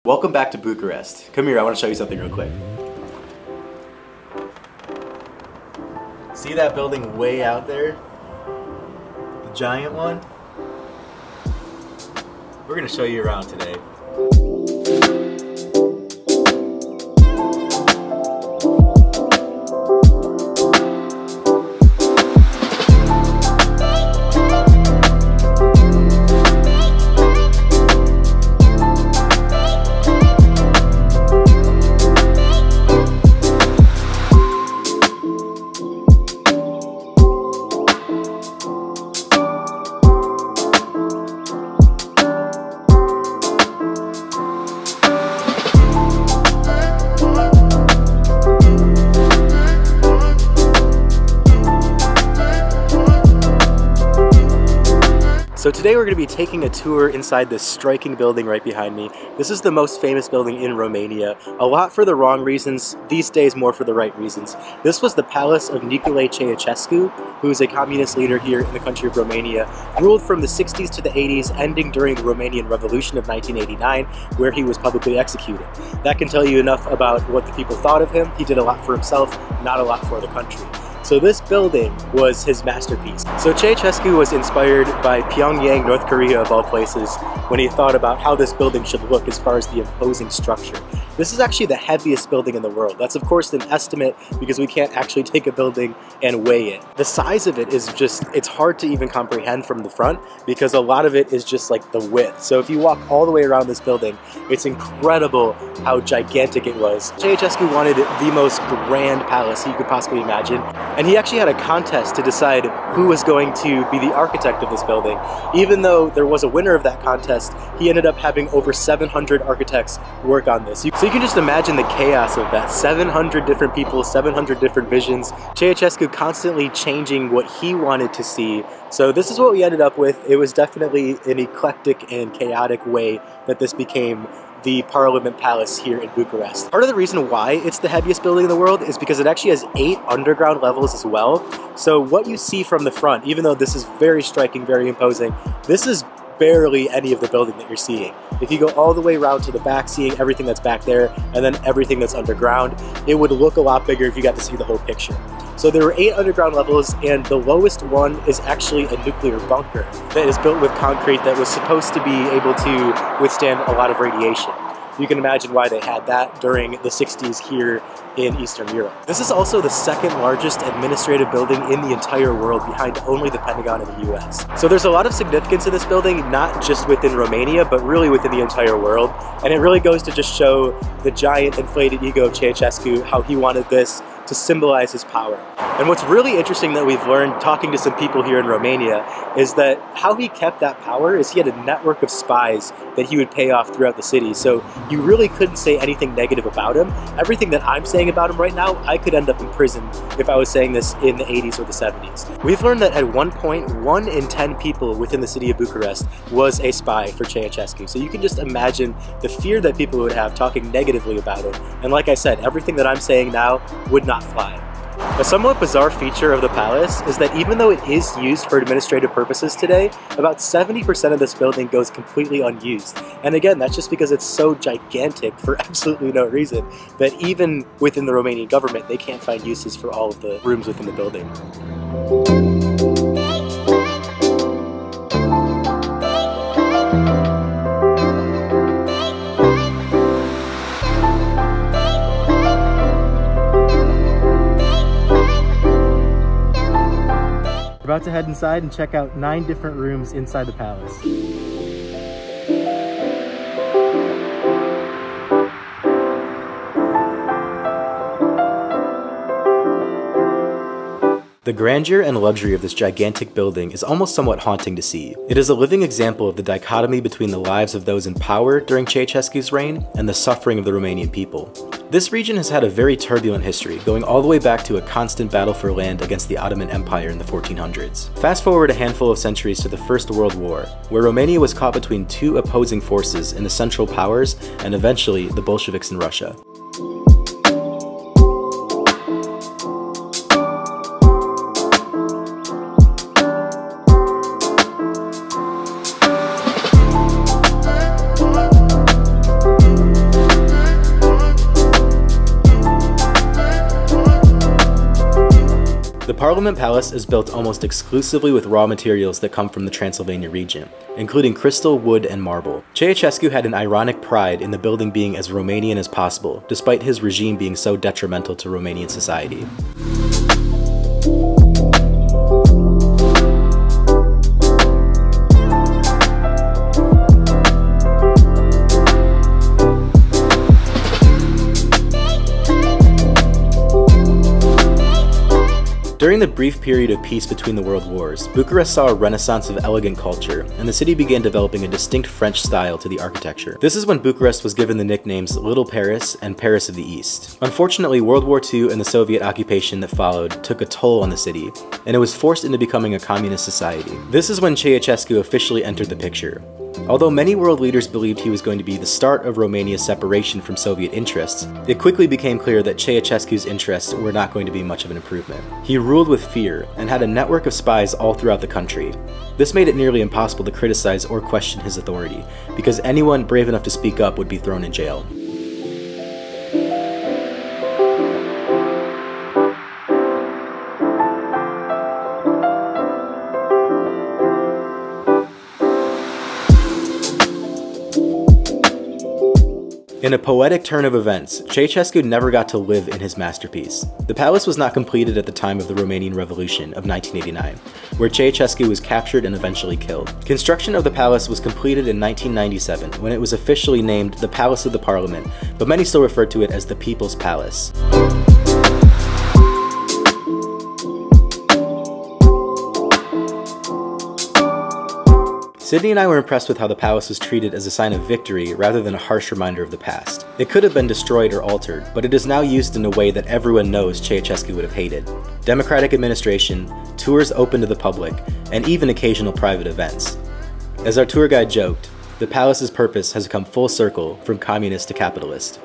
Welcome back to Bucharest. Come here, I want to show you something real quick. See that building way out there? The giant one? We're going to show you around today. So today we're going to be taking a tour inside this striking building right behind me. This is the most famous building in Romania. A lot for the wrong reasons, these days more for the right reasons. This was the palace of Nicolae Ceausescu, who is a communist leader here in the country of Romania, ruled from the 60s to the 80s, ending during the Romanian Revolution of 1989, where he was publicly executed. That can tell you enough about what the people thought of him. He did a lot for himself, not a lot for the country. So this building was his masterpiece. So Ceausescu was inspired by Pyongyang, North Korea of all places, when he thought about how this building should look as far as the imposing structure. This is actually the heaviest building in the world. That's of course an estimate because we can't actually take a building and weigh it. The size of it is just, it's hard to even comprehend from the front because a lot of it is just like the width. So if you walk all the way around this building, it's incredible how gigantic it was. Ceausescu wanted the most grand palace you could possibly imagine. And he actually had a contest to decide who was going to be the architect of this building. Even though there was a winner of that contest, he ended up having over 700 architects work on this. So you can just imagine the chaos of that. 700 different people, 700 different visions. Ceausescu constantly changing what he wanted to see. So this is what we ended up with. It was definitely an eclectic and chaotic way that this became the Parliament Palace here in Bucharest. Part of the reason why it's the heaviest building in the world is because it actually has 8 underground levels as well. So what you see from the front, even though this is very striking, very imposing, this is barely any of the building that you're seeing. If you go all the way around to the back, seeing everything that's back there, and then everything that's underground, it would look a lot bigger if you got to see the whole picture. So there were 8 underground levels, and the lowest one is actually a nuclear bunker that is built with concrete that was supposed to be able to withstand a lot of radiation. You can imagine why they had that during the 60s here in Eastern Europe. This is also the second largest administrative building in the entire world, behind only the Pentagon in the US. So there's a lot of significance in this building, not just within Romania, but really within the entire world. And it really goes to just show the giant inflated ego of Ceausescu, how he wanted this to symbolize his power. And what's really interesting that we've learned talking to some people here in Romania is that how he kept that power is he had a network of spies that he would pay off throughout the city. So you really couldn't say anything negative about him. Everything that I'm saying about him right now, I could end up in prison if I was saying this in the 80s or the 70s. We've learned that at one point, 1 in 10 people within the city of Bucharest was a spy for Ceausescu. So you can just imagine the fear that people would have talking negatively about him. And like I said, everything that I'm saying now would not fly. A somewhat bizarre feature of the palace is that even though it is used for administrative purposes today, about 70% of this building goes completely unused. And again, that's just because it's so gigantic for absolutely no reason that even within the Romanian government, they can't find uses for all of the rooms within the building. We're about to head inside and check out 9 different rooms inside the palace. The grandeur and luxury of this gigantic building is almost somewhat haunting to see. It is a living example of the dichotomy between the lives of those in power during Ceausescu's reign and the suffering of the Romanian people. This region has had a very turbulent history, going all the way back to a constant battle for land against the Ottoman Empire in the 1400s. Fast forward a handful of centuries to the First World War, where Romania was caught between 2 opposing forces in the Central Powers and eventually the Bolsheviks in Russia. Parliament Palace is built almost exclusively with raw materials that come from the Transylvania region, including crystal, wood, and marble. Ceausescu had an ironic pride in the building being as Romanian as possible, despite his regime being so detrimental to Romanian society. During the brief period of peace between the world wars, Bucharest saw a renaissance of elegant culture, and the city began developing a distinct French style to the architecture. This is when Bucharest was given the nicknames Little Paris and Paris of the East. Unfortunately, World War II and the Soviet occupation that followed took a toll on the city, and it was forced into becoming a communist society. This is when Ceausescu officially entered the picture. Although many world leaders believed he was going to be the start of Romania's separation from Soviet interests, it quickly became clear that Ceausescu's interests were not going to be much of an improvement. He ruled with fear and had a network of spies all throughout the country. This made it nearly impossible to criticize or question his authority, because anyone brave enough to speak up would be thrown in jail. In a poetic turn of events, Ceausescu never got to live in his masterpiece. The palace was not completed at the time of the Romanian Revolution of 1989, where Ceausescu was captured and eventually killed. Construction of the palace was completed in 1997, when it was officially named the Palace of the Parliament, but many still refer to it as the People's Palace. Sydney and I were impressed with how the palace was treated as a sign of victory rather than a harsh reminder of the past. It could have been destroyed or altered, but it is now used in a way that everyone knows Ceausescu would have hated. Democratic administration, tours open to the public, and even occasional private events. As our tour guide joked, the palace's purpose has come full circle from communist to capitalist.